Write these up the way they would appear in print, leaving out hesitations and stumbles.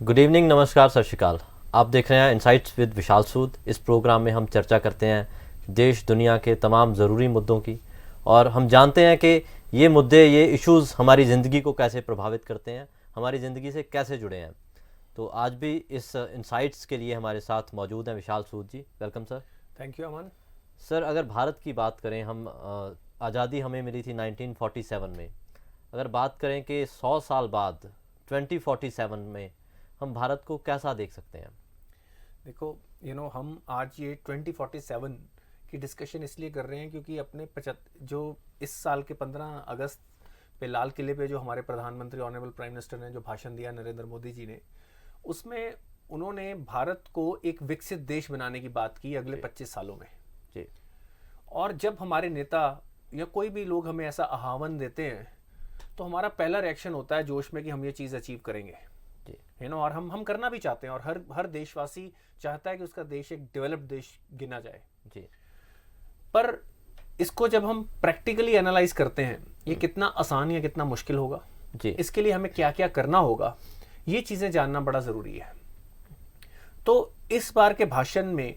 Good evening, नमस्कार, सत श्रीकाल। आप देख रहे हैं इनसाइट्स विद विशाल सूद। इस प्रोग्राम में हम चर्चा करते हैं देश दुनिया के तमाम ज़रूरी मुद्दों की, और हम जानते हैं कि ये मुद्दे, ये इश्यूज़ हमारी ज़िंदगी को कैसे प्रभावित करते हैं, हमारी ज़िंदगी से कैसे जुड़े हैं। तो आज भी इस इनसाइट्स के लिए हमारे साथ मौजूद हैं Vishal Sood ji. Welcome sir. Thank you Aman. Sir, अगर भारत की बात करें, हम आज़ादी हमें मिली थी 1947 में। अगर बात करें कि 100 साल बाद 2047 में हम भारत को कैसा देख सकते हैं? देखो, हम आज ये 2047 की डिस्कशन इसलिए कर रहे हैं क्योंकि अपने जो इस साल के 15 अगस्त पे लाल किले पे जो हमारे प्रधानमंत्री ऑनरेबल प्राइम मिनिस्टर ने जो भाषण दिया, नरेंद्र मोदी जी ने, उसमें उन्होंने भारत को एक विकसित देश बनाने की बात की अगले 25 सालों में जी। और जब हमारे नेता या कोई भी लोग हमें ऐसा आह्वान देते हैं तो हमारा पहला रिएक्शन होता है जोश में कि हम ये चीज़ अचीव करेंगे, और हम करना भी चाहते हैं, और हर देशवासी चाहता है कि उसका देश एक डेवलप्ड देश गिना जाए जी। पर इसको जब हम प्रैक्टिकली एनालाइज करते हैं, ये कितना आसान या कितना मुश्किल होगा जी। इसके लिए हमें क्या क्या करना होगा, ये चीज़ें जानना बड़ा ज़रूरी है। तो इस बार के भाषण में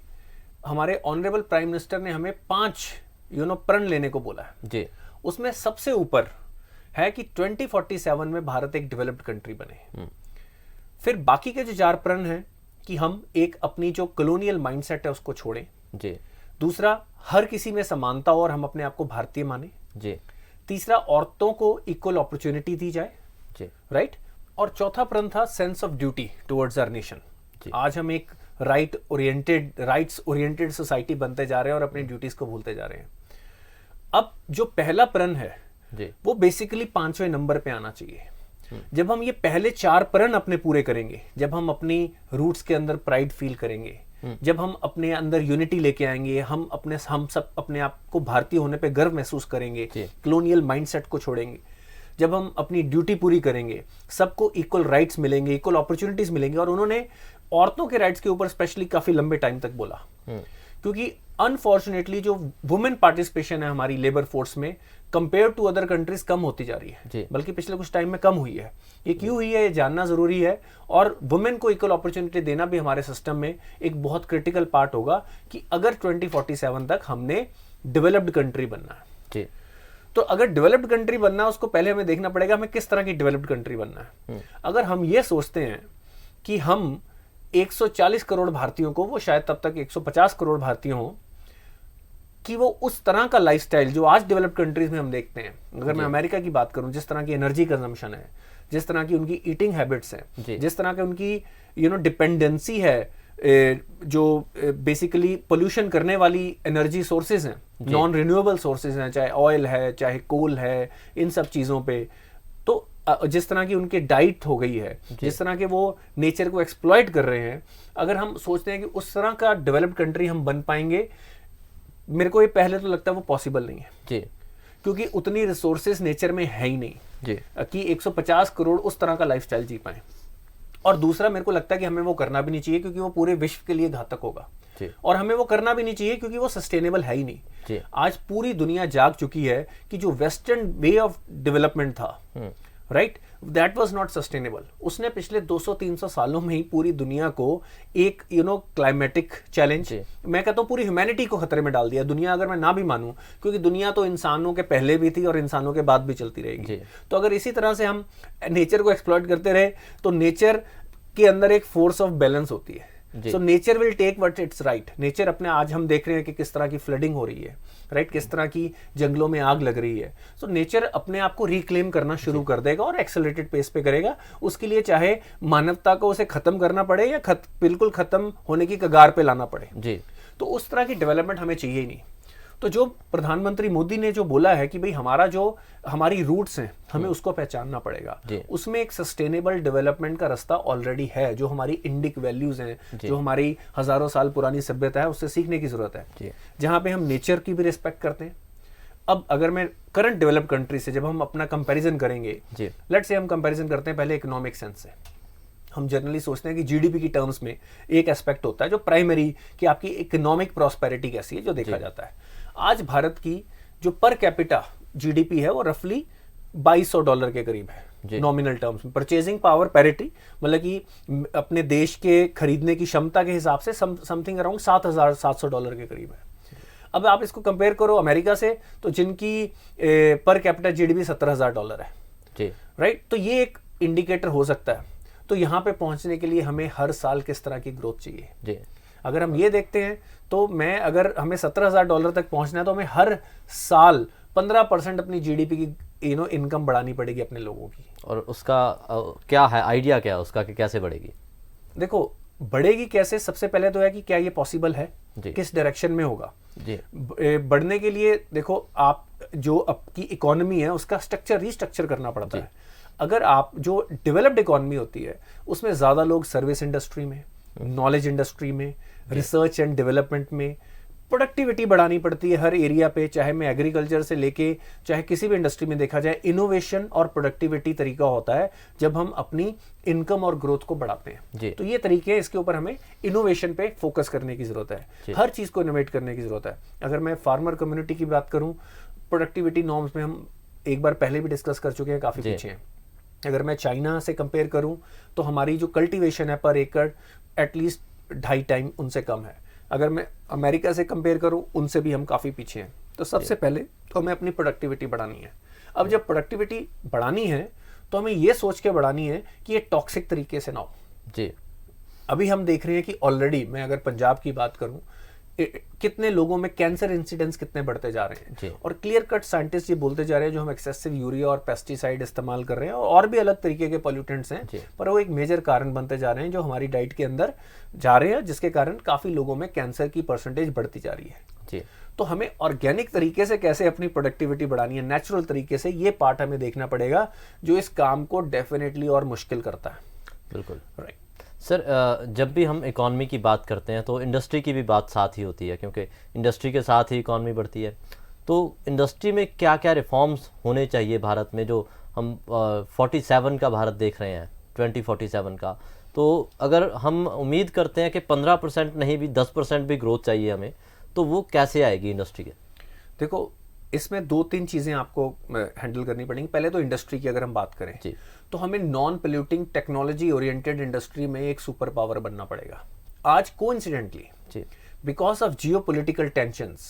हमारे ऑनरेबल प्राइम मिनिस्टर ने हमें 5 प्रण लेने को बोला है जी। उसमें सबसे ऊपर है कि 2047 में भारत एक डेवलप्ड कंट्री बने। फिर बाकी के जो 4 प्रण हैं कि हम एक अपनी जो कॉलोनियल माइंडसेट है उसको छोड़ें जी। दूसरा, हर किसी में समानता और हम अपने आप को भारतीय माने जी। तीसरा, औरतों को इक्वल अपॉर्चुनिटी दी जाए जी। राइट। और चौथा प्रण था sense of duty towards our nation. आज हम एक राइट्स ओरिएंटेड सोसाइटी बनते जा रहे हैं और अपनी ड्यूटीज को भूलते जा रहे हैं। अब जो पहला प्रण है जी। वो बेसिकली 5वें नंबर पे आना चाहिए। जब हम ये पहले 4 प्रण अपने पूरे करेंगे, जब हम अपनी रूट्स के अंदर प्राइड फील करेंगे, जब हम अपने अंदर यूनिटी लेके आएंगे, हम सब अपने आप को भारतीय होने पे गर्व महसूस करेंगे, कॉलोनियल माइंडसेट को छोड़ेंगे, जब हम अपनी ड्यूटी पूरी करेंगे, सबको इक्वल राइट्स मिलेंगे, इक्वल अपॉर्चुनिटीज मिलेंगी। और उन्होंने औरतों के राइट्स के ऊपर स्पेशली काफी लंबे टाइम तक बोला, क्योंकि अनफॉर्चुनेटली जो वुमेन पार्टिसिपेशन है हमारी लेबर फोर्स में कंपेयर टू अदर कंट्रीज कम होती जा रही है, बल्कि पिछले कुछ टाइम में कम हुई है। ये क्यों हुई है, ये जानना जरूरी है। और वुमेन को इक्वल अपॉर्चुनिटी देना भी हमारे सिस्टम में एक बहुत क्रिटिकल पार्ट होगा कि अगर 2047 तक हमने डेवलप्ड कंट्री बनना है। तो अगर डेवलप्ड कंट्री बनना है, उसको पहले हमें देखना पड़ेगा हमें किस तरह की डेवलप्ड कंट्री बनना है। अगर हम ये सोचते हैं कि हम 140 करोड़ भारतीयों को, वो शायद तब तक 150 करोड़ भारतीय हों, कि वो उस तरह का लाइफस्टाइल जो आज डेवलप्ड कंट्रीज में हम देखते हैं, अगर मैं अमेरिका की बात करूं, जिस तरह की एनर्जी कंजम्पशन है, जिस तरह की उनकी ईटिंग हैबिट्स हैं, जिस तरह की उनकी डिपेंडेंसी है, जो बेसिकली पोल्यूशन करने वाली एनर्जी सोर्सेज हैं, नॉन रिन्यूएबल सोर्सेज हैं, चाहे ऑयल है, चाहे कोल है, इन सब चीज़ों पे, तो जिस तरह की उनकी डाइट हो गई है, जिस तरह के वो नेचर को एक्सप्लॉइट कर रहे हैं, अगर हम सोचते हैं कि उस तरह का डेवलप्ड कंट्री हम बन पाएंगे, मेरे को ये पहले तो लगता है वो पॉसिबल नहीं है जी, क्योंकि उतनी रिसोर्सेज नेचर में है ही नहीं जी कि 150 करोड़ उस तरह का लाइफस्टाइल जी पाए। और दूसरा, मेरे को लगता है कि हमें वो करना भी नहीं चाहिए क्योंकि वो पूरे विश्व के लिए घातक होगा, और हमें वो करना भी नहीं चाहिए क्योंकि वो सस्टेनेबल है ही नहीं। आज पूरी दुनिया जाग चुकी है कि जो वेस्टर्न वे ऑफ डेवलपमेंट था, right, that was not sustainable. उसने पिछले 200-300 सालों में ही पूरी दुनिया को एक क्लाइमेटिक चैलेंज, मैं कहता हूँ पूरी ह्यूमैनिटी को खतरे में डाल दिया। दुनिया, अगर मैं ना भी मानूं, क्योंकि दुनिया तो इंसानों के पहले भी थी और इंसानों के बाद भी चलती रहेगी। तो अगर इसी तरह से हम नेचर को एक्सप्लॉइट करते रहे तो नेचर के अंदर एक फोर्स ऑफ बैलेंस होती है। So nature will take what it's right. Nature अपने, आज हम देख रहे हैं कि किस तरह की फ्लडिंग हो रही है, राइट, किस तरह की जंगलों में आग लग रही है। सो नेचर अपने आप को रिक्लेम करना शुरू कर देगा और एक्सेलरेटेड पेस पे करेगा। उसके लिए चाहे मानवता को उसे खत्म करना पड़े या बिल्कुल खत्म होने की कगार पे लाना पड़े जी, तो उस तरह की डेवलपमेंट हमें चाहिए ही नहीं। तो जो प्रधानमंत्री मोदी ने जो बोला है कि भाई हमारी रूट्स हैं, हमें उसको पहचानना पड़ेगा, उसमें एक सस्टेनेबल डेवलपमेंट का रास्ता ऑलरेडी है। जो हमारी इंडिक वैल्यूज हैं, जो हमारी हजारों साल पुरानी सभ्यता है, उससे सीखने की जरूरत है, जहां पे हम नेचर की भी रिस्पेक्ट करते हैं। अब अगर मैं करंट डेवलप्ड कंट्री से जब हम अपना कंपैरिजन करेंगे, लेट्स से हम कंपैरिजन करते हैं पहले इकोनॉमिक सेंस से। हम जनरली सोचते हैं कि जीडीपी की टर्म्स में एक एस्पेक्ट होता है जो प्राइमरी, कि आपकी इकोनॉमिक प्रॉस्पेरिटी कैसी है, जो देखा जाता है। आज भारत की जो पर कैपिटा जीडीपी है वो रफली $2200 के करीब है नॉमिनल टर्म्स में। परचेजिंग पावर पैरिटी, मतलब कि अपने देश के खरीदने की क्षमता के हिसाब से समथिंग अराउंड $7700 के करीब है। अब आप इसको कंपेयर करो अमेरिका से, तो जिनकी पर कैपिटा जीडीपी $17000 है जी, राइट। तो ये एक इंडिकेटर हो सकता है। तो यहाँ पे पहुंचने के लिए हमें हर साल किस तरह की ग्रोथ चाहिए जी, अगर हम ये देखते हैं, तो अगर हमें $17000 तक पहुंचना है तो हमें हर साल 15% अपनी जीडीपी की इनकम बढ़ानी पड़ेगी अपने लोगों की। और उसका क्या है आइडिया, क्या है उसका कि कैसे बढ़ेगी? देखो बढ़ेगी कैसे, सबसे पहले तो है कि क्या ये पॉसिबल है, जी। किस डायरेक्शन में होगा जी, बढ़ने के लिए। देखो आप जो आपकी इकोनॉमी है उसका स्ट्रक्चर रीस्ट्रक्चर करना पड़ता है। अगर आप जो डेवलप्ड इकोनॉमी होती है उसमें ज़्यादा लोग सर्विस इंडस्ट्री में, नॉलेज इंडस्ट्री में, रिसर्च एंड डेवलपमेंट में प्रोडक्टिविटी बढ़ानी पड़ती है हर एरिया पे, चाहे मैं एग्रीकल्चर से लेके चाहे किसी भी इंडस्ट्री में देखा जाए। इनोवेशन और प्रोडक्टिविटी तरीका होता है जब हम अपनी इनकम और ग्रोथ को बढ़ाते हैं। तो ये तरीके हैं, इसके ऊपर हमें इनोवेशन पे फोकस करने की जरूरत है, हर चीज को इनोवेट करने की जरूरत है। अगर मैं फार्मर कम्युनिटी की बात करूं, प्रोडक्टिविटी नॉर्म्स में हम एक बार पहले भी डिस्कस कर चुके हैं, काफी पीछे हैं। अगर मैं चाइना से कंपेयर करूं तो हमारी जो कल्टीवेशन है पर एकड़ एटलीस्ट 2.5 टाइम उनसे कम है। अगर मैं अमेरिका से कंपेयर करूं उनसे भी हम काफ़ी पीछे हैं। तो सबसे पहले तो हमें अपनी प्रोडक्टिविटी बढ़ानी है। अब जब प्रोडक्टिविटी बढ़ानी है तो हमें ये सोच के बढ़ानी है कि ये टॉक्सिक तरीके से ना हो। जी, अभी हम देख रहे हैं कि ऑलरेडी मैं अगर पंजाब की बात करूं, कितने लोगों में कैंसर इंसिडेंट्स कितने बढ़ते जा रहे हैं। और क्लियर कट साइंटिस्ट ये बोलते जा रहे हैं जो हम एक्सेसिव यूरिया और पेस्टिसाइड इस्तेमाल कर रहे हैं और भी अलग तरीके के पॉल्यूटेंट्स हैं, पर वो एक मेजर कारण बनते जा रहे हैं जो हमारी डाइट के अंदर जा रहे हैं, जिसके कारण काफी लोगों में कैंसर की परसेंटेज बढ़ती जा रही है। जी, तो हमें ऑर्गेनिक तरीके से कैसे अपनी प्रोडक्टिविटी बढ़ानी है, नेचुरल तरीके से, ये पार्ट हमें देखना पड़ेगा जो इस काम को डेफिनेटली और मुश्किल करता है। बिल्कुल राइट सर, जब भी हम इकॉनमी की बात करते हैं तो इंडस्ट्री की भी बात साथ ही होती है, क्योंकि इंडस्ट्री के साथ ही इकॉनमी बढ़ती है। तो इंडस्ट्री में क्या क्या रिफॉर्म्स होने चाहिए भारत में, जो हम 47 का भारत देख रहे हैं, 2047 का। तो अगर हम उम्मीद करते हैं कि 15% नहीं भी 10% भी ग्रोथ चाहिए हमें, तो वो कैसे आएगी इंडस्ट्री के? देखो इसमें 2-3 चीज़ें आपको हैंडल करनी पड़ेंगी। पहले तो इंडस्ट्री की अगर हम बात करें जी, तो हमें non polluting technology oriented industry में एक सुपर पावर बनना पड़ेगा। आज कोइंसिडेंटली जी, बिकॉज ऑफ जियोपॉलिटिकल टेंशंस,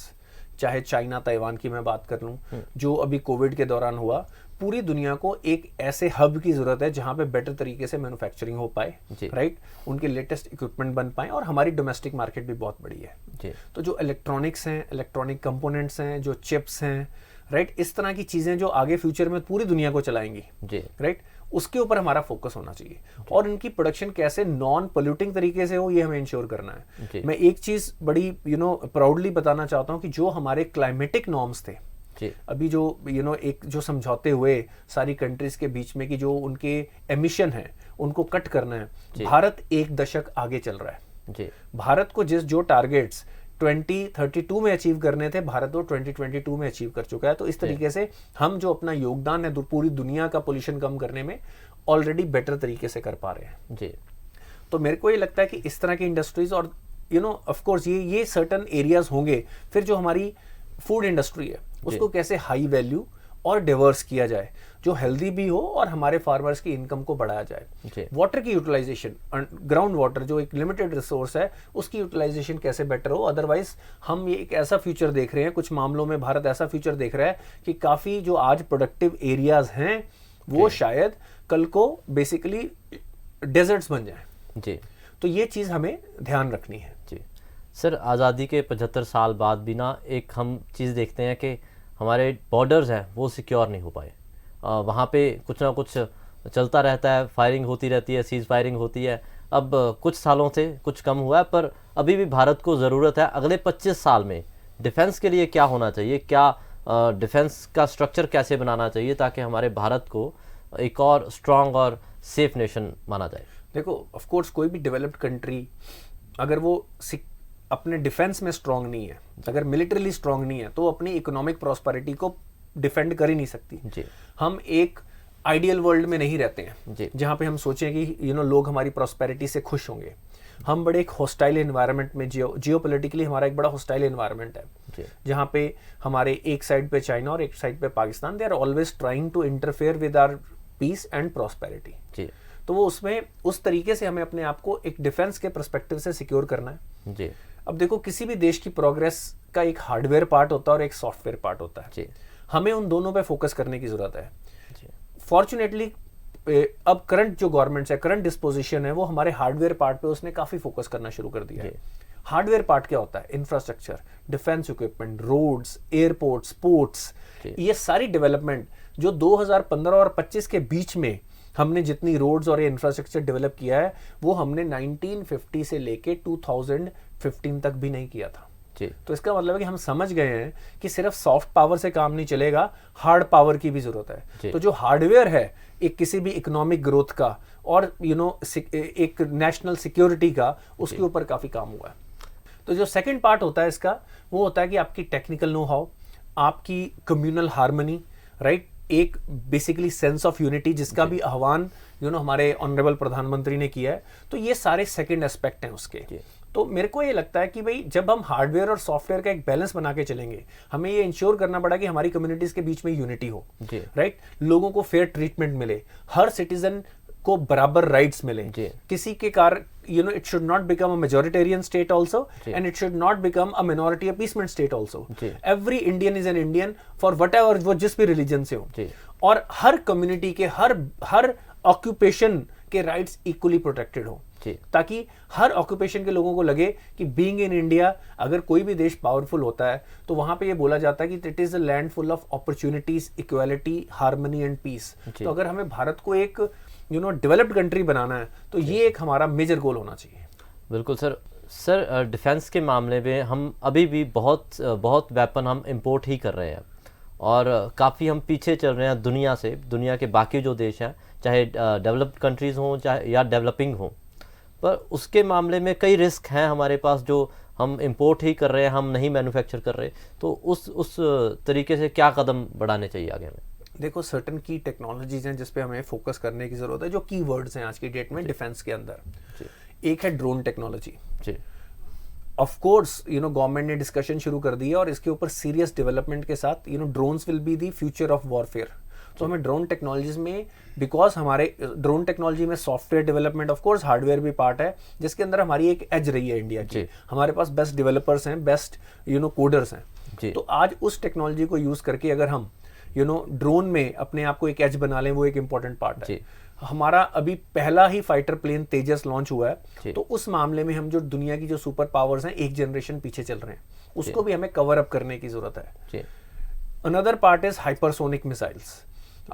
चाहे चाइना ताइवान की मैं बात कर लूं, जो अभी कोविड के दौरान हुआ, पूरी दुनिया को एक ऐसे हब की जरूरत है जहां पे बेटर तरीके से मैन्युफैक्चरिंग हो पाए, राइट, उनके लेटेस्ट इक्विपमेंट बन पाए, और हमारी डोमेस्टिक मार्केट भी बहुत बड़ी है। जी, तो जो इलेक्ट्रॉनिक्स हैं, इलेक्ट्रॉनिक कंपोनेंट्स हैं, जो चिप्स हैं, राइट, इस तरह की चीजें जो आगे फ्यूचर में पूरी दुनिया को चलाएंगी, जी, राइट, उसके ऊपर हमारा फोकस होना चाहिए। और इनकी प्रोडक्शन कैसे नॉन पोल्यूटिंग तरीके से हो, ये हमें इंश्योर करना है। मैं एक चीज बड़ी प्राउडली बताना चाहता हूं कि जो हमारे क्लाइमेटिक नॉर्म्स थे, जी, अभी जो एक जो समझौते हुए सारी कंट्रीज के बीच में कि जो उनके एमिशन है उनको कट करना है, भारत 1 दशक आगे चल रहा है। जी, भारत को जो टारगेट्स 2032 में अचीव करने थे, भारत वो 2022 में अचीव कर चुका है। तो इस तरीके से हम जो अपना योगदान है पूरी दुनिया का पोल्यूशन कम करने में ऑलरेडी बेटर तरीके से कर पा रहे हैं। जी, तो मेरे को ये लगता है कि इस तरह की इंडस्ट्रीज और ऑफ कोर्स ये सर्टन एरियाज होंगे। फिर जो हमारी फूड इंडस्ट्री है उसको कैसे हाई वैल्यू और डिवर्स किया जाए, जो हेल्दी भी हो और हमारे फार्मर्स की इनकम को बढ़ाया जाए। वाटर की यूटिलाइजेशन, ग्राउंड वाटर जो एक लिमिटेड रिसोर्स है, उसकी यूटिलाइजेशन कैसे बेटर हो। अदरवाइज हम ये एक ऐसा फ्यूचर देख रहे हैं, कुछ मामलों में भारत ऐसा फ्यूचर देख रहा है कि काफ़ी जो आज प्रोडक्टिव एरियाज हैं वो शायद कल को बेसिकली डेजर्ट्स बन जाए। जी, तो ये चीज़ हमें ध्यान रखनी है। जी सर, आज़ादी के 75 साल बाद भी ना एक हम चीज़ देखते हैं कि हमारे बॉर्डर्स हैं वो सिक्योर नहीं हो पाए। वहाँ पे कुछ ना कुछ चलता रहता है, फायरिंग होती रहती है, सीज फायरिंग होती है। अब कुछ सालों से कुछ कम हुआ है, पर अभी भी भारत को ज़रूरत है अगले 25 साल में डिफेंस के लिए क्या होना चाहिए, क्या डिफेंस का स्ट्रक्चर कैसे बनाना चाहिए ताकि हमारे भारत को एक और स्ट्रॉन्ग और सेफ नेशन माना जाए। देखो ऑफ कोर्स कोई भी डेवलप्ड कंट्री अगर वो अपने डिफेंस में स्ट्रांग नहीं है, अगर मिलिटरीली स्ट्रांग नहीं है, तो अपनी इकोनॉमिक प्रॉस्पेरिटी को डिफेंड कर ही नहीं सकती। जी, हम एक आइडियल वर्ल्ड में नहीं रहते हैं जी, जहां पे हम सोचें कि लोग हमारी प्रॉस्पेरिटी से खुश होंगे। हम बड़े एक हॉस्टाइल एनवायरनमेंट में, जियोपॉलिटिकली हमारा एक बड़ा हॉस्टाइल एनवायरनमेंट है, जहाँ पे हमारे एक साइड पे चाइना और एक साइड पे Pakistan, they are always trying to interfere with our peace and prosperity. तो वो उसमें उस तरीके से हमें अपने आप को एक डिफेंस के पर्सपेक्टिव से सिक्योर करना है जी। अब देखो, किसी भी देश की प्रोग्रेस का एक हार्डवेयर पार्ट होता है और एक सॉफ्टवेयर पार्ट होता है जी। हमें उन दोनों पे फोकस करने की जरूरत है। फॉर्चुनेटली अब करंट जो गवर्नमेंट है, करंट डिस्पोजिशन है, वो हमारे हार्डवेयर पार्ट पे उसने काफी फोकस करना शुरू कर दिया है। हार्डवेयर पार्ट क्या होता है? Infrastructure, defence equipment, roads, airports, ports, ये सारी डेवलपमेंट जो 2015 और 25 के बीच में हमने जितनी रोड्स और इंफ्रास्ट्रक्चर डेवलप किया है, वो हमने 1950 से लेके 2015 तक भी नहीं किया था जी। तो इसका मतलब है कि हम समझ गए हैं कि सिर्फ सॉफ्ट पावर से काम नहीं चलेगा, हार्ड पावर की भी जरूरत है। तो जो हार्डवेयर है एक किसी भी इकोनॉमिक ग्रोथ का और एक नेशनल सिक्योरिटी का, उसके ऊपर काफी काम हुआ है। तो जो सेकंड पार्ट होता है इसका, वो होता है कि आपकी टेक्निकल नो हाउ, आपकी कम्युनल हार्मनी, राइट, एक बेसिकली सेंस ऑफ यूनिटी जिसका भी आह्वान हमारे ऑनरेबल प्रधानमंत्री ने किया है। तो ये सारे सेकंड एस्पेक्ट हैं उसके। तो मेरे को ये लगता है कि भाई जब हम हार्डवेयर और सॉफ्टवेयर का एक बैलेंस बना के चलेंगे, हमें ये इंश्योर करना पड़ा कि हमारी कम्युनिटीज के बीच में यूनिटी हो, राइट, लोगों को फेयर ट्रीटमेंट मिले, हर सिटीजन को बराबर राइट्स मिले, किसी के it should not become a majoritarian state also, and it should not become a minority appeasement state also. Every Indian is an Indian for whatever, वो जिस भी रिलीजन से हो, और हर कम्युनिटी के हर ऑक्यूपेशन के राइट्स इक्वली प्रोटेक्टेड हो, ताकि हर ऑक्यूपेशन के लोगों को लगे कि बीइंग इन इंडिया, अगर कोई भी देश पावरफुल होता है तो वहां पे ये बोला जाता है कि it is a land full of opportunities, equality, harmony and peace. तो अगर हमें भारत को एक डेवलप्ड कंट्री बनाना है तो ये एक हमारा मेजर गोल होना चाहिए। बिल्कुल सर डिफेंस के मामले में हम अभी भी बहुत वेपन हम इंपोर्ट ही कर रहे हैं और काफ़ी हम पीछे चल रहे हैं दुनिया से। दुनिया के बाकी जो देश हैं, चाहे डेवलप्ड कंट्रीज़ हों चाहे या डेवलपिंग हों, पर उसके मामले में कई रिस्क हैं हमारे पास जो हम इंपोर्ट ही कर रहे हैं, हम नहीं मैन्युफैक्चर कर रहे। तो उस तरीके से क्या कदम बढ़ाने चाहिए आगे में? देखो, सर्टन की टेक्नोलॉजीज हैं जिस पे हमें फोकस करने की जरूरत है, जो कीवर्ड्स हैं आज की डेट में डिफेंस के अंदर। एक है drone technology. Of course government ने डिस्कशन शुरू कर दी है और इसके ऊपर सीरियस डेवलपमेंट के साथ drones will be the future of warfare. तो हमें ड्रोन टेक्नोलॉजीज में, बिकॉज हमारे ड्रोन टेक्नोलॉजी में software development, of course hardware भी पार्ट है, जिसके अंदर हमारी एक एज रही है इंडिया की। हमारे पास बेस्ट डेवलपर्स हैं, बेस्ट कोडर्स हैं। तो आज उस टेक्नोलॉजी को यूज करके अगर हम ड्रोन में अपने आप को एक एज बना लें, वो एक इंपॉर्टेंट पार्ट है। हमारा अभी पहला ही फाइटर प्लेन तेजस लॉन्च हुआ है, तो उस मामले में हम जो दुनिया की जो सुपर पावर्स हैं एक जनरेशन पीछे चल रहे हैं, उसको भी हमें कवर अप करने की जरूरत है। Another part is hypersonic missiles.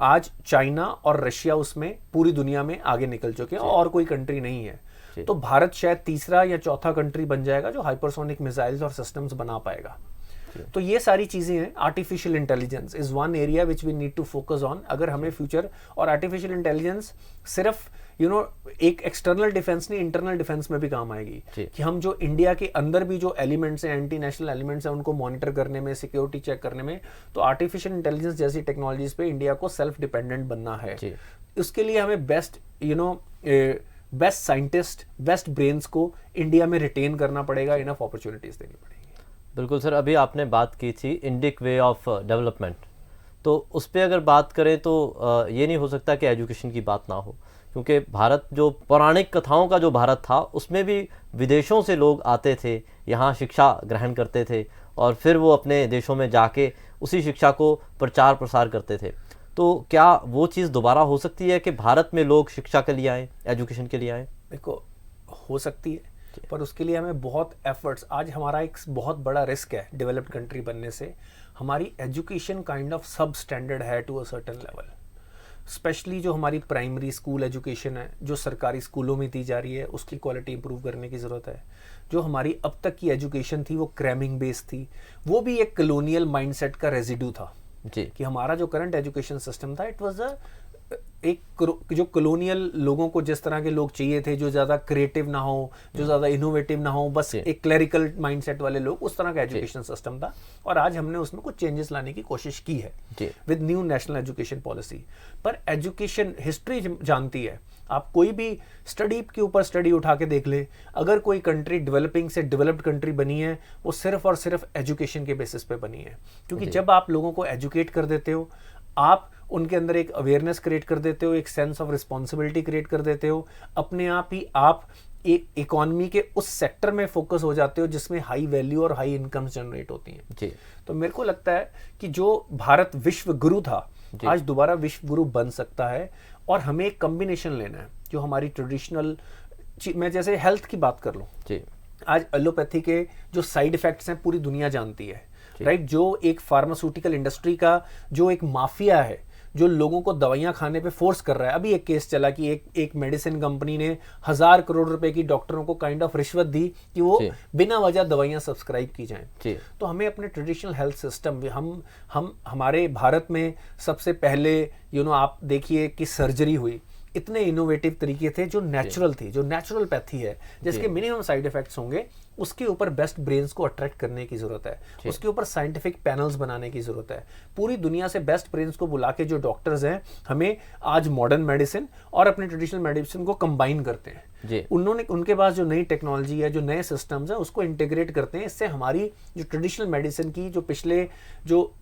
आज चाइना और रशिया उसमें पूरी दुनिया में आगे निकल चुके हैं और कोई कंट्री नहीं है। तो भारत शायद तीसरा या चौथा कंट्री बन जाएगा जो हाइपरसोनिक मिसाइल्स और सिस्टम्स बना पाएगा। तो ये सारी चीजें हैं। Artificial intelligence is one area which we need to focus on. अगर हमें फ्यूचर, और आर्टिफिशियल इंटेलिजेंस सिर्फ एक एक्सटर्नल डिफेंस नहीं, इंटरनल डिफेंस में भी काम आएगी कि हम जो इंडिया के अंदर भी जो एलिमेंट्स हैं, एंटी नेशनल एलिमेंट्स हैं, उनको मॉनिटर करने में, सिक्योरिटी चेक करने में, तो आर्टिफिशियल इंटेलिजेंस जैसी टेक्नोलॉजीज पे इंडिया को सेल्फ डिपेंडेंट बनना है। उसके लिए हमें बेस्ट साइंटिस्ट, बेस्ट ब्रेन्स को इंडिया में रिटेन करना पड़ेगा, इनफ अपॉर्चुनिटीज देनी पड़ेगी। बिल्कुल सर, अभी आपने बात की थी इंडिक वे ऑफ डेवलपमेंट, तो उस पर अगर बात करें तो ये नहीं हो सकता कि एजुकेशन की बात ना हो, क्योंकि भारत जो पौराणिक कथाओं का जो भारत था उसमें भी विदेशों से लोग आते थे, यहाँ शिक्षा ग्रहण करते थे और फिर वो अपने देशों में जाके उसी शिक्षा को प्रचार प्रसार करते थे। तो क्या वो चीज़ दोबारा हो सकती है कि भारत में लोग शिक्षा के लिए आएँ, एजुकेशन के लिए आएँ? देखो, हो सकती है, पर उसके लिए हमें बहुत एफर्ट्स, आज हमारा एक बहुत बड़ा रिस्क है डेवलप्ड कंट्री बनने से, हमारी education kind of substandard है to a certain level. Especially जो हमारी प्राइमरी स्कूल एजुकेशन है, जो सरकारी स्कूलों में दी जा रही है, उसकी क्वालिटी इंप्रूव करने की ज़रूरत है। जो हमारी अब तक की एजुकेशन थी वो क्रैमिंग बेस्ड थी, वो भी एक कॉलोनियल माइंडसेट का रेजिड्यू था कि हमारा जो करंट एजुकेशन सिस्टम था, इट वाज जो कॉलोनियल लोगों को जिस तरह के लोग चाहिए थे, जो ज्यादा क्रिएटिव ना हो, जो ज्यादा इनोवेटिव ना हो, बस एक क्लरिकल माइंडसेट वाले लोग, उस तरह का एजुकेशन सिस्टम था। और आज हमने उसमें कुछ चेंजेस लाने की कोशिश की है with new national education policy. पर एजुकेशन हिस्ट्री जानती है, आप कोई भी स्टडी के ऊपर स्टडी उठा के देख ले, अगर कोई कंट्री डेवलपिंग से डेवलप्ड कंट्री बनी है, वो सिर्फ और सिर्फ एजुकेशन के बेसिस पे बनी है। क्योंकि जब आप लोगों को एजुकेट कर देते हो, आप उनके अंदर एक अवेयरनेस क्रिएट कर देते हो, एक सेंस ऑफ रिस्पॉन्सिबिलिटी क्रिएट कर देते हो, अपने आप ही आप एक इकोनॉमी के उस सेक्टर में फोकस हो जाते हो जिसमें हाई वैल्यू और हाई इनकम जनरेट होती हैं जी। तो मेरे को लगता है कि जो भारत विश्व गुरु था, आज दोबारा विश्व गुरु बन सकता है। और हमें एक कॉम्बिनेशन लेना है, जो हमारी ट्रेडिशनल, मैं जैसे हेल्थ की बात कर लूं जी, आज एलोपैथी के जो साइड इफेक्ट्स हैं पूरी दुनिया जानती है, राइट। जो एक फार्मास्यूटिकल इंडस्ट्री का जो एक माफिया है, जो लोगों को दवाइयां खाने पे फोर्स कर रहा है। अभी एक केस चला कि एक मेडिसिन कंपनी ने 1000 करोड़ रुपए की डॉक्टरों को काइंड ऑफ रिश्वत दी कि वो बिना वजह दवाइयां सब्सक्राइब की जाएं। तो हमें अपने ट्रेडिशनल हेल्थ सिस्टम, हम हमारे भारत में सबसे पहले आप देखिए कि सर्जरी हुई, इतने इनोवेटिव तरीके थे, जो नेचुरल थी, जो नेचुरल पैथी है, जिसके मिनिमम साइड इफेक्ट्स होंगे। उसके ऊपर बेस्ट ब्रेन्स को अट्रैक्ट करने की जरूरत है, उसके ऊपर साइंटिफिक पैनल्स बनाने की जरूरत है। पूरी दुनिया से बेस्ट ब्रेन्स को बुला के जो डॉक्टर्स हैं, हमें आज मॉडर्न मेडिसिन और अपने ट्रेडिशनल मेडिसिन को कंबाइन करते हैं। उनके पास जो नई टेक्नोलॉजी है, जो नए सिस्टम्स हैं, उसको इंटीग्रेट करते हैं। इससे हमारी जो ट्रेडिशनल मेडिसिन की, जो पिछले जो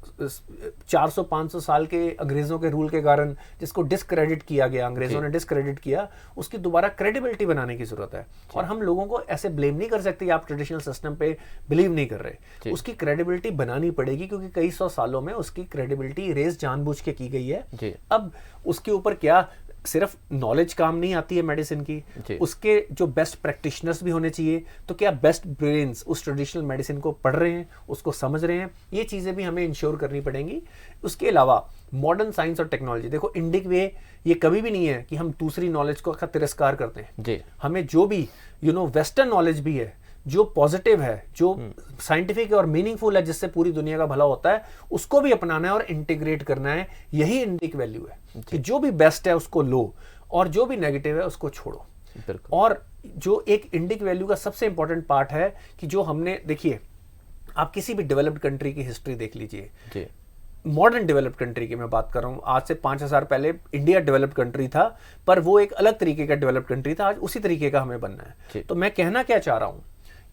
400-500 साल के अंग्रेजों के रूल के कारण जिसको डिस्क्रेडिट किया गया, अंग्रेजों ने डिस्क्रेडिट किया, उसकी दोबारा क्रेडिबिलिटी बनाने की जरूरत है। और हम लोगों को ऐसे ब्लेम नहीं कर सकते, आप ट्रेडिशनल सिस्टम पे बिलीव नहीं कर रहे, उसकी क्रेडिबिलिटी बनानी पड़ेगी, क्योंकि कई सौ सालों में उसकी क्रेडिबिलिटी रेज जानबूझ के की गई है। अब उसके ऊपर क्या सिर्फ नॉलेज काम नहीं आती है मेडिसिन की, उसके जो बेस्ट प्रैक्टिशनर्स भी होने चाहिए। तो क्या बेस्ट ब्रेन्स उस ट्रेडिशनल मेडिसिन को पढ़ रहे हैं, उसको समझ रहे हैं, ये चीजें भी हमें इंश्योर करनी पड़ेंगी। उसके अलावा मॉडर्न साइंस और टेक्नोलॉजी, देखो इंडिक वे ये कभी भी नहीं है कि हम दूसरी नॉलेज को तिरस्कार करते हैं। हमें जो भी वेस्टर्न नॉलेज भी है, जो पॉजिटिव है, जो साइंटिफिक और मीनिंगफुल है, जिससे पूरी दुनिया का भला होता है, उसको भी अपनाना है और इंटीग्रेट करना है। यही इंडिक वैल्यू है कि जो भी बेस्ट है उसको लो और जो भी नेगेटिव है उसको छोड़ो। और जो एक इंडिक वैल्यू का सबसे इंपॉर्टेंट पार्ट है कि जो हमने, देखिए आप किसी भी डेवलप्ड कंट्री की हिस्ट्री देख लीजिए, मॉडर्न डेवलप्ड कंट्री की मैं बात कर रहा हूँ, आज से 5000 पहले इंडिया डेवलप्ड कंट्री था, पर वो एक अलग तरीके का डेवलप्ड कंट्री था, आज उसी तरीके का हमें बनना है। तो मैं कहना क्या चाह रहा हूँ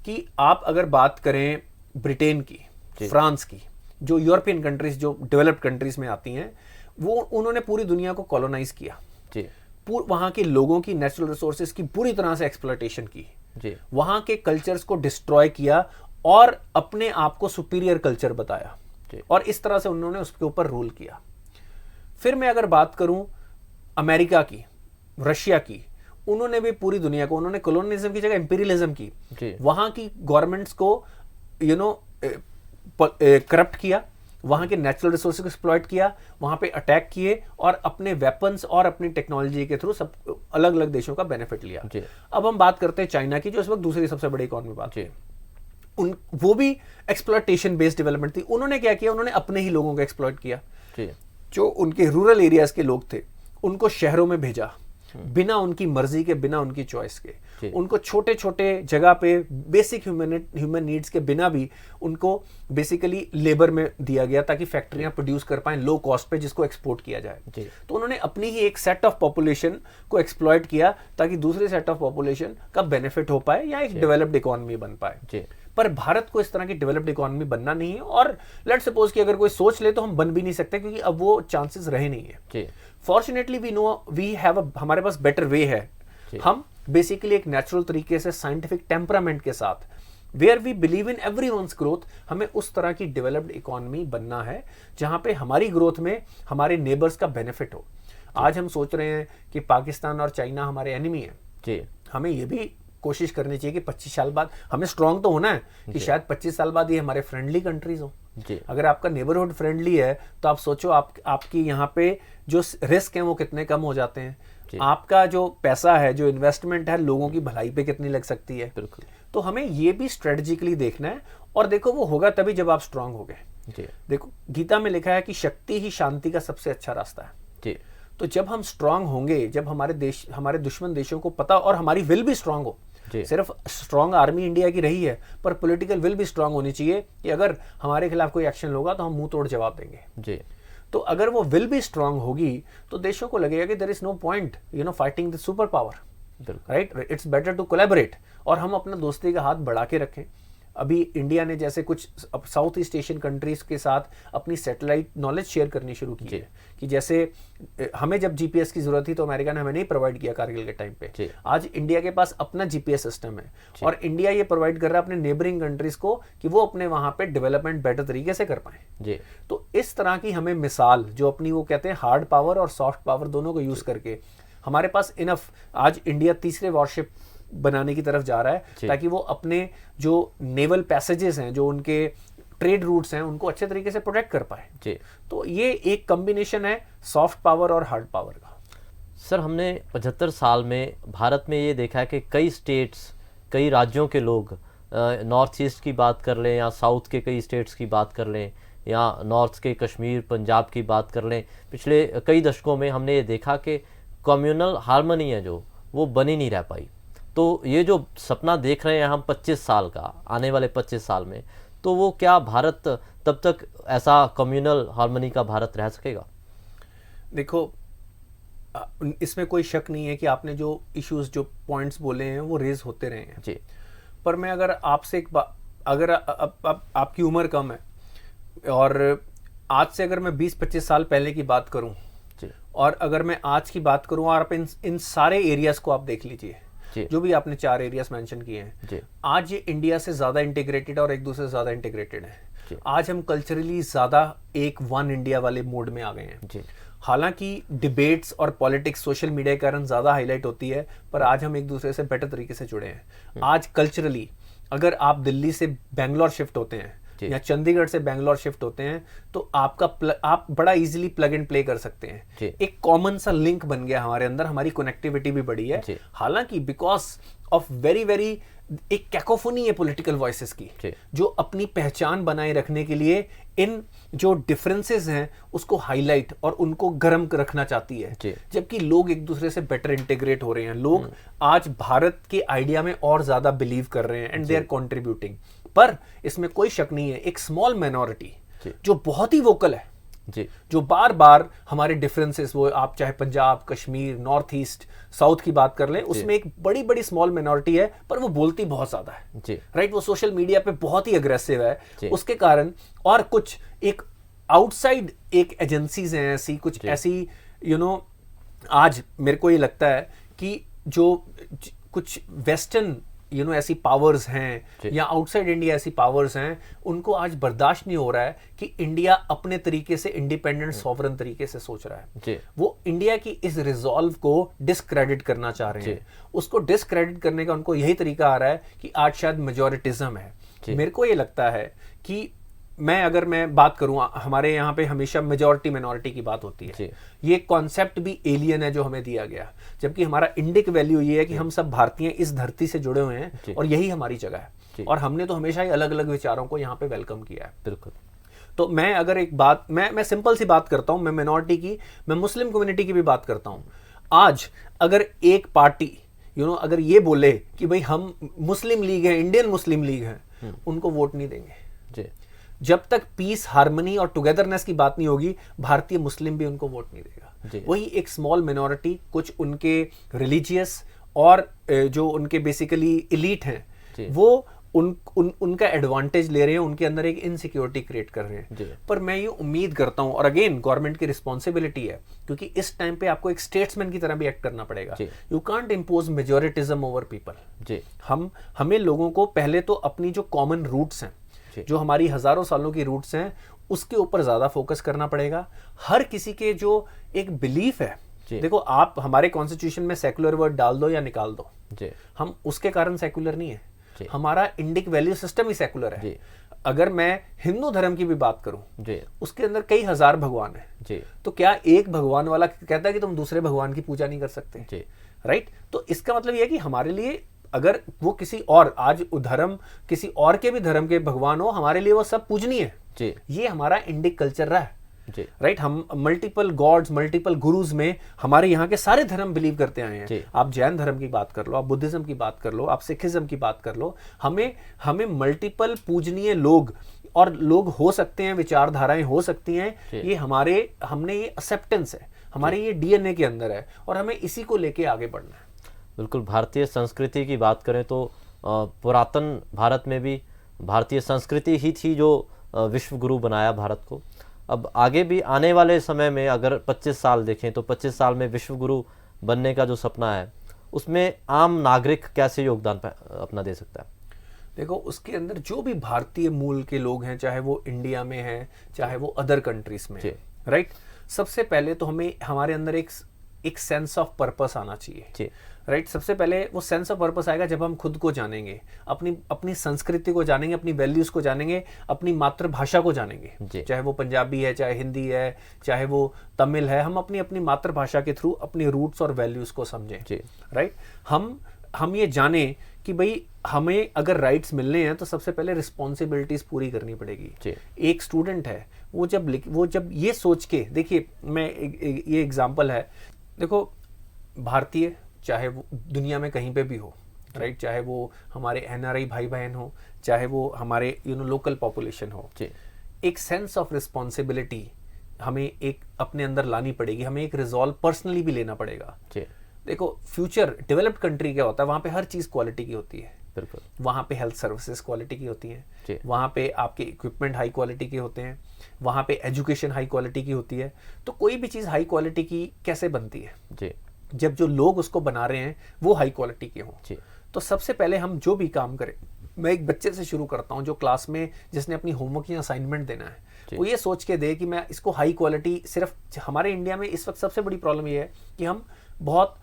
कि आप अगर बात करें ब्रिटेन की, फ्रांस की, जो यूरोपियन कंट्रीज, जो डेवलप्ड कंट्रीज में आती हैं, वो उन्होंने पूरी दुनिया को कॉलोनाइज किया, वहां के लोगों की नेचुरल रिसोर्सेज की पूरी तरह से एक्सप्लॉयटेशन की, वहां के कल्चर्स को डिस्ट्रॉय किया और अपने आप को सुपीरियर कल्चर बताया, और इस तरह से उन्होंने उसके ऊपर रूल किया। फिर मैं अगर बात करूं अमेरिका की, रशिया की, उन्होंने भी पूरी दुनिया को, उन्होंने कॉलोनियलिज्म की जगह इंपीरियलिज्म की, वहां की गवर्नमेंट्स को करप्ट किया, वहां के नेचुरल रिसोर्सेज को एक्सप्लॉइट किया, वहां पे अटैक किए और अपने वेपन्स और अपनी टेक्नोलॉजी के थ्रू सब अलग अलग देशों का बेनिफिट लिया। अब हम बात करते हैं चाइना की, जो इस वक्त दूसरी सबसे बड़ी इकोनॉमी बात है। वो भी एक्सप्लॉयटेशन बेस्ड डेवलपमेंट थी। उन्होंने क्या किया, उन्होंने अपने ही लोगों को एक्सप्लॉइट किया। जो उनके रूरल एरियाज के लोग थे उनको शहरों में भेजा, बिना उनकी मर्जी के, बिना उनकी चॉइस के। उनको छोटे छोटे जगह पे बेसिक ह्यूमन नीड्स के बिना भी उनको बेसिकली लेबर में दिया गया, ताकि फैक्ट्रियां प्रोड्यूस कर पाएं लो कॉस्ट पे, जिसको एक्सपोर्ट किया जाए। तो उन्होंने अपनी ही एक सेट ऑफ पॉपुलेशन को एक्सप्लॉइट किया, ताकि दूसरे सेट ऑफ पॉपुलेशन का बेनिफिट हो पाए या एक डेवलप्ड इकोनॉमी बन पाए। पर भारत को इस तरह की डेवलप्ड इकोनॉमी बनना नहीं है, और लेट्स सपोज कि अगर कोई सोच ले तो हम बन भी नहीं सकते, क्योंकि अब वो चांसेस रहे नहीं है। Fortunately we know we have हमारे पास बेटर वे है। हम बेसिकली एक नेचुरल तरीके से साइंटिफिक टेम्परामेंट के साथ, where we believe in everyone's growth, हमें उस तरह की डेवलप्ड इकोनॉमी बनना है जहां पे हमारी ग्रोथ में हमारे नेबर्स का बेनिफिट हो। आज हम सोच रहे हैं कि पाकिस्तान और चाइना हमारे एनिमी है, हमें ये भी कोशिश करनी चाहिए कि 25 साल बाद हमें स्ट्रांग तो होना है कि शायद 25 साल बाद ये हमारे फ्रेंडली कंट्रीज हो। अगर आपका नेबरहुड फ्रेंडली है तो आप सोचो आपकी यहाँ पे जो रिस्क है वो कितने कम हो जाते हैं, आपका जो पैसा है, जो इन्वेस्टमेंट है, लोगों की भलाई पे कितनी लग सकती है। बिल्कुल। तो हमें ये भी स्ट्रेटेजिकली देखना है, और देखो वो होगा तभी जब आप स्ट्रांग हो गए। देखो गीता में लिखा है कि शक्ति ही शांति का सबसे अच्छा रास्ता है। तो जब हम स्ट्रांग होंगे, जब हमारे दुश्मन देशों को पता, और हमारी विल भी स्ट्रांग हो, सिर्फ स्ट्रांग आर्मी इंडिया की रही है, पर पॉलिटिकल विल भी स्ट्रांग होनी चाहिए कि अगर हमारे खिलाफ कोई एक्शन होगा तो हम मुंह तोड़ जवाब देंगे जी। तो अगर वो विल भी स्ट्रांग होगी तो देशों को लगेगा कि there is no point fighting the super power, right, it's better to collaborate, और हम अपना दोस्ती का हाथ बढ़ा के रखें। अभी इंडिया ने जैसे कुछ साउथ ईस्ट एशियन कंट्रीज के साथ अपनी सैटेलाइट नॉलेज शेयर करनी शुरू की है, कि जैसे हमें जब जीपीएस की जरूरत थी तो अमेरिका ने हमें नहीं प्रोवाइड किया कारगिल के टाइम पे, आज इंडिया के पास अपना जीपीएस सिस्टम है और इंडिया ये प्रोवाइड कर रहा है अपने नेबरिंग कंट्रीज को कि वो अपने वहां पे डेवलपमेंट बेटर तरीके से कर पाए। तो इस तरह की हमें मिसाल, जो अपनी वो कहते हैं हार्ड पावर और सॉफ्ट पावर दोनों को यूज करके, हमारे पास इनफ, आज इंडिया तीसरे वॉरशिप बनाने की तरफ जा रहा है ताकि वो अपने जो नेवल पैसेजेस हैं, जो उनके ट्रेड रूट्स हैं, उनको अच्छे तरीके से प्रोटेक्ट कर पाए। तो ये एक कॉम्बिनेशन है सॉफ्ट पावर और हार्ड पावर का। सर, हमने 75 साल में भारत में ये देखा है कि कई स्टेट्स, कई राज्यों के लोग, नॉर्थ ईस्ट की बात कर लें या साउथ के कई स्टेट्स की बात कर लें या नॉर्थ के कश्मीर पंजाब की बात कर लें, पिछले कई दशकों में हमने ये देखा कि कम्युनल हार्मनी है जो वो बनी नहीं रह पाई। तो ये जो सपना देख रहे हैं हम 25 साल का, आने वाले 25 साल में, तो वो क्या भारत तब तक ऐसा कम्युनल हार्मनी का भारत रह सकेगा? देखो, इसमें कोई शक नहीं है कि आपने जो इश्यूज, जो पॉइंट्स बोले हैं वो रेज होते रहे हैं जी। पर मैं अगर आपसे एक बात, अगर आपकी उम्र कम है और आज से अगर मैं 20-25 साल पहले की बात करूं और अगर मैं आज की बात करूं, और आप इन सारे एरियाज को आप देख लीजिए, जो भी आपने 4 एरियाज मेंशन किए हैं, आज ये इंडिया से ज्यादा इंटीग्रेटेड और एक दूसरे से ज्यादा इंटीग्रेटेड है। आज हम कल्चरली ज्यादा एक वन इंडिया वाले मोड में आ गए हैं। हालांकि डिबेट्स और पॉलिटिक्स सोशल मीडिया के कारण ज्यादा हाईलाइट होती है, पर आज हम एक दूसरे से बेटर तरीके से जुड़े हैं। आज कल्चरली अगर आप दिल्ली से बैंगलोर शिफ्ट होते हैं या चंडीगढ़ से बैंगलोर शिफ्ट होते हैं तो आप बड़ा इजीली प्लग एंड प्ले कर सकते हैं। एक कॉमन सा लिंक बन गया हमारे अंदर, हमारी कनेक्टिविटी भी बढ़ी है। हालांकि बिकॉज ऑफ वेरी एक कैकोफोनी है पॉलिटिकल वॉइसेस की, जो अपनी पहचान बनाए रखने के लिए इन जो डिफरेंसेस हैं उसको हाईलाइट और उनको गर्म रखना चाहती है, जबकि लोग एक दूसरे से बेटर इंटीग्रेट हो रहे हैं। लोग आज भारत के आइडिया में और ज्यादा बिलीव कर रहे हैं एंड दे आर कॉन्ट्रीब्यूटिंग। पर इसमें कोई शक नहीं है, एक स्मॉल माइनॉरिटी जो बहुत ही वोकल है, जो बार बार हमारे डिफरेंसेस, वो आप चाहे Punjab, Kashmir, north east, south की बात कर लें, उसमें एक बड़ी स्मॉल माइनॉरिटी है पर वो बोलती बहुत ज्यादा है, राइट। वो सोशल मीडिया पे बहुत ही अग्रेसिव है। उसके कारण और कुछ एक आउटसाइड एक एजेंसीज हैं ऐसी, कुछ ऐसी आज मेरे को ये लगता है कि जो कुछ वेस्टर्न ऐसी पावर्स हैं या आउटसाइड इंडिया ऐसी पावर्स हैं, उनको आज बर्दाश्त नहीं हो रहा है कि इंडिया अपने तरीके से इंडिपेंडेंट सॉवरन तरीके से सोच रहा है। वो इंडिया की इस रिजॉल्व को डिस्क्रेडिट करना चाह रहे हैं। उसको डिस्क्रेडिट करने का उनको यही तरीका आ रहा है कि आज शायद मेजॉरिटिज्म है। मेरे को ये लगता है कि अगर मैं बात करूं, हमारे यहाँ पे हमेशा मेजॉरिटी माइनॉरिटी की बात होती है। ये कॉन्सेप्ट भी एलियन है जो हमें दिया गया, जबकि हमारा इंडिक वैल्यू ये है कि हम सब भारतीय इस धरती से जुड़े हुए हैं और यही हमारी जगह है, और हमने तो हमेशा ही अलग अलग विचारों को यहाँ पे वेलकम किया है। बिल्कुल। तो मैं अगर एक बात, मैं सिंपल सी बात करता हूँ, मैं माइनॉरिटी की, मैं मुस्लिम कम्युनिटी की भी बात करता हूँ। आज अगर एक पार्टी अगर ये बोले कि भाई हम मुस्लिम लीग है, इंडियन मुस्लिम लीग है, उनको वोट नहीं देंगे। जब तक पीस, हार्मनी और टुगेदरनेस की बात नहीं होगी, भारतीय मुस्लिम भी उनको वोट नहीं देगा। वही एक स्मॉल मिनॉरिटी, कुछ उनके रिलीजियस और जो उनके बेसिकली एलीट हैं, वो उनका एडवांटेज ले रहे हैं, उनके अंदर एक इनसिक्योरिटी क्रिएट कर रहे हैं। पर मैं ये उम्मीद करता हूं, और अगेन गवर्नमेंट की रिस्पॉन्सिबिलिटी है, क्योंकि इस टाइम पे आपको एक स्टेट्समैन की तरह भी एक्ट करना पड़ेगा। You can't impose majoritism over people. हमें लोगों को पहले तो अपनी जो कॉमन रूट्स हैं, जो हमारी हजारों सालों की रूट्स हैं, उसके ऊपर ज्यादा फोकस करना पड़ेगा। हर किसी के जो एक बिलीफ है, देखो आप हमारे कॉन्स्टिट्यूशन में सेक्युलर वर्ड डाल दो या निकाल दो, हम उसके कारण सेक्युलर नहीं है। हमारा इंडिक वैल्यू सिस्टम ही सेक्युलर है। अगर मैं हिंदू धर्म की भी बात करूं, उसके अंदर कई हजार भगवान है, तो क्या एक भगवान वाला कहता है कि तुम दूसरे भगवान की पूजा नहीं कर सकते, राइट? तो इसका मतलब यह है कि हमारे लिए अगर वो किसी और, आज धर्म किसी और के भी धर्म के भगवान हो, हमारे लिए वो सब पूजनीय है। ये हमारा इंडिक कल्चर रहा है। जी। राइट, हम मल्टीपल गॉड्स, मल्टीपल गुरुज में हमारे यहाँ के सारे धर्म बिलीव करते आए जी। हैं। आप जैन धर्म की बात कर लो, आप बुद्धिज्म की बात कर लो, आप सिखिज्म की बात कर लो, हमें मल्टीपल पूजनीय लोग और लोग हो सकते हैं, विचारधाराएं हो सकती हैं, ये हमने ये एक्सेप्टेंस है, हमारे ये डीएनए के अंदर है, और हमें इसी को लेके आगे बढ़ना है। बिल्कुल। भारतीय संस्कृति की बात करें तो पुरातन भारत में भी भारतीय संस्कृति ही थी जो विश्व गुरु बनाया भारत को। अब आगे भी आने वाले समय में अगर 25 साल देखें तो 25 साल में विश्व गुरु बनने का जो सपना है उसमें आम नागरिक कैसे योगदान अपना दे सकता है? देखो, उसके अंदर जो भी भारतीय मूल के लोग हैं, चाहे वो इंडिया में हैं, चाहे वो अदर कंट्रीज में, राइट, सबसे पहले तो हमें हमारे अंदर एक सेंस ऑफ पर्पस आना चाहिए। राइट, सबसे पहले वो सेंस ऑफ पर्पस आएगा जब हम खुद को जानेंगे, अपनी संस्कृति को जानेंगे, अपनी वैल्यूज को जानेंगे, अपनी मातृभाषा को जानेंगे, चाहे वो पंजाबी है, चाहे हिंदी है, चाहे वो तमिल है, हम अपनी मातृभाषा के थ्रू अपनी रूट्स और वैल्यूज को समझें। राइट, हम ये जाने कि भाई हमें अगर राइट्स मिलने हैं तो सबसे पहले रिस्पॉन्सिबिलिटीज पूरी करनी पड़ेगी। एक स्टूडेंट है, वो जब ये सोच के, देखिए मैं ये एग्जांपल है, देखो भारतीय चाहे वो दुनिया में कहीं पे भी हो, राइट, चाहे वो हमारे एनआरआई भाई बहन हो, चाहे वो हमारे लोकल पॉपुलेशन हो, एक सेंस ऑफ रिस्पॉन्सिबिलिटी हमें एक अपने अंदर लानी पड़ेगी, हमें एक रिजॉल्व पर्सनली भी लेना पड़ेगा। देखो, फ्यूचर डेवलप्ड कंट्री क्या होता है, वहां पे हर चीज क्वालिटी की होती है। बिल्कुल, वहां पे हेल्थ सर्विसेज क्वालिटी की होती हैं, वहां पे आपके इक्विपमेंट हाई क्वालिटी के होते हैं, वहां पे एजुकेशन हाई क्वालिटी की होती है। तो कोई भी चीज हाई क्वालिटी की कैसे बनती है? जब जो लोग उसको बना रहे हैं वो हाई क्वालिटी के हों। तो सबसे पहले हम जो भी काम करें, मैं एक बच्चे से शुरू करता हूं जो क्लास में, जिसने अपनी होमवर्क या असाइनमेंट देना है, वो ये सोच के दे कि मैं इसको हाई क्वालिटी, सिर्फ हमारे इंडिया में इस वक्त सबसे बड़ी प्रॉब्लम ये है कि हम बहुत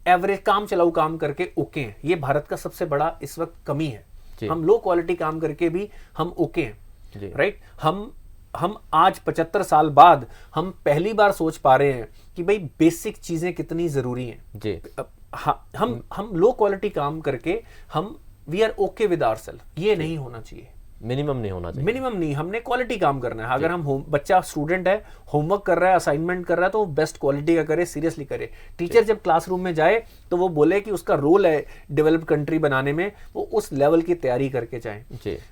एवरेज काम चलाऊ काम करके ओके हैं। ये भारत का सबसे बड़ा इस वक्त कमी है। हम लो क्वालिटी काम करके भी हम ओके हैं। राइट, हम आज 75 साल बाद हम पहली बार सोच पा रहे हैं कि भाई बेसिक चीजें कितनी जरूरी हैं। हम लो क्वालिटी काम करके हम we are okay with ourselves. ये नहीं होना चाहिए, मिनिमम नहीं होना चाहिए। मिनिमम नहीं, हमने क्वालिटी काम करना है। अगर हम बच्चा स्टूडेंट है, होमवर्क कर रहा है, असाइनमेंट कर रहा है, तो वो बेस्ट क्वालिटी का करे, सीरियसली करे। टीचर जब क्लासरूम में जाए तो वो बोले कि उसका रोल है डेवलप्ड कंट्री बनाने में, वो उस लेवल की तैयारी करके जाए।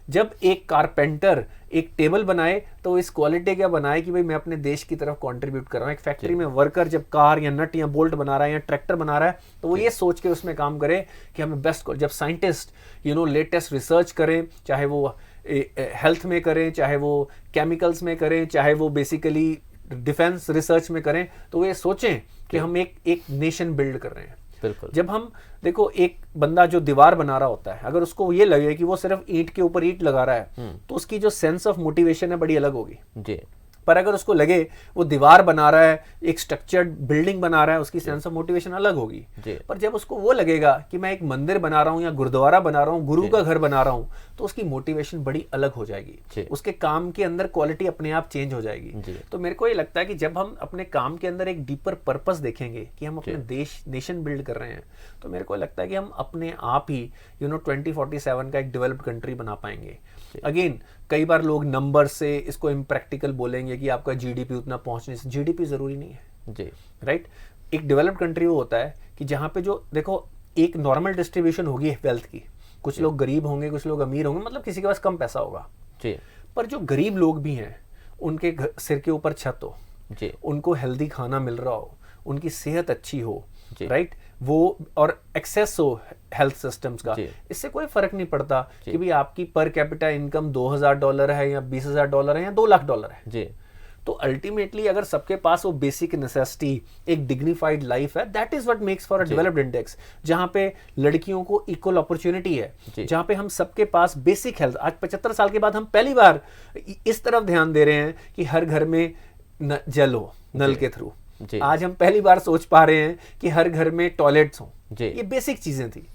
जब एक कारपेंटर एक टेबल बनाए तो इस क्वालिटी का बनाए कि भाई मैं अपने देश की तरफ कंट्रीब्यूट कर रहा हूँ। एक फैक्ट्री में वर्कर जब कार या नट या बोल्ट बना रहा है या ट्रैक्टर बना रहा है तो वो ये सोच के उसमें काम करे कि हमें बेस्ट। जब साइंटिस्ट लेटेस्ट रिसर्च करें, चाहे वो हेल्थ में करें, चाहे वो केमिकल्स में करें, चाहे वो बेसिकली डिफेंस रिसर्च में करें, तो ये सोचें कि हम एक नेशन बिल्ड कर रहे हैं। बिल्कुल। जब हम देखो, एक बंदा जो दीवार बना रहा होता है, अगर उसको ये लगे कि वो सिर्फ ईंट के ऊपर ईंट लगा रहा है तो उसकी जो सेंस ऑफ मोटिवेशन है बड़ी अलग होगी। पर अगर उसको लगे वो दीवार बना रहा है, एक स्ट्रक्चर्ड बिल्डिंग बना रहा है, उसकी सेंस ऑफ मोटिवेशन अलग होगी। पर जब उसको वो लगेगा कि मैं एक मंदिर बना रहा हूँ या गुरुद्वारा बना रहा हूँ, गुरु का घर बना रहा हूँ, तो उसकी मोटिवेशन बड़ी अलग हो जाएगी। उसके काम के अंदर क्वालिटी अपने आप चेंज हो जाएगी। तो मेरे को ये लगता है कि जब हम अपने काम के अंदर एक डीपर पर्पस देखेंगे कि हम अपने देश नेशन बिल्ड कर रहे हैं, तो मेरे को लगता है कि हम अपने आप ही 2047 का एक डेवलप्ड कंट्री बना पाएंगे। अगेन, कई बार लोग नंबर से इसको इम्प्रैक्टिकल बोलेंगे कि आपका जीडीपी उतना पहुंचने से, जीडीपी जरूरी नहीं है। राइट, एक डेवलप्ड कंट्री वो होता है कि जहां पे जो देखो एक नॉर्मल डिस्ट्रीब्यूशन होगी वेल्थ की, कुछ लोग गरीब होंगे, कुछ लोग अमीर होंगे, मतलब किसी के पास कम पैसा होगा। पर जो गरीब लोग भी हैं, उनके सिर के ऊपर छत हो, उनको हेल्दी खाना मिल रहा हो, उनकी सेहत अच्छी हो, राइट, वो और एक्सेस हो हेल्थ सिस्टम्स का, इससे कोई फर्क नहीं पड़ता कि भाई आपकी पर कैपिटा इनकम $2,000 है या $20,000 है या $2 लाख है। तो अल्टीमेटली अगर सबके पास वो बेसिक नेसेसिटी, एक डिग्निफाइड लाइफ है, that is what makes for a developed index, जहां पे लड़कियों को इक्वल अपॉर्चुनिटी है, जहां पे हम सबके पास बेसिक हेल्थ। आज 75 साल के बाद हम पहली बार इस तरफ ध्यान दे रहे हैं कि हर घर में जल हो नल के थ्रू। आज हम पहली बार सोच पा रहे हैं कि हर घर में टॉयलेट्स हों। ये बेसिक चीजें थी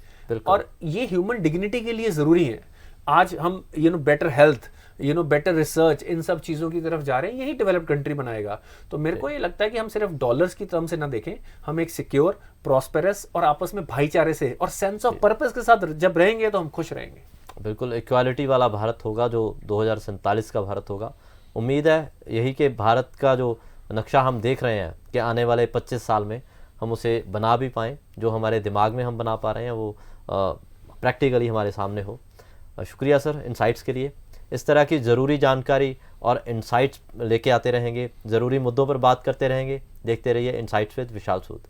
और ये ह्यूमन डिग्निटी के लिए जरूरी है। आज हम बेटर हेल्थ, बेटर रिसर्च, इन सब चीजों की तरफ जा रहे हैं, यही डेवलप्ड कंट्री बनाएगा। तो मेरे को ये लगता है कि हम सिर्फ डॉलर्स की टर्म से ना देखें, हम एक सिक्योर, प्रॉस्पेरस और आपस में भाईचारे से और सेंस ऑफ पर्पस के साथ जब रहेंगे तो हम खुश रहेंगे। बिल्कुल, इक्वालिटी वाला भारत होगा जो 2047 का भारत होगा, उम्मीद है यही कि भारत का जो नक्शा हम देख रहे हैं कि आने वाले 25 साल में हम उसे बना भी पाएँ, जो हमारे दिमाग में हम बना पा रहे हैं वो प्रैक्टिकली हमारे सामने हो। शुक्रिया सर इनसाइट्स के लिए। इस तरह की ज़रूरी जानकारी और इनसाइट्स लेके आते रहेंगे, ज़रूरी मुद्दों पर बात करते रहेंगे। देखते रहिए इनसाइट्स विद विशाल सूद।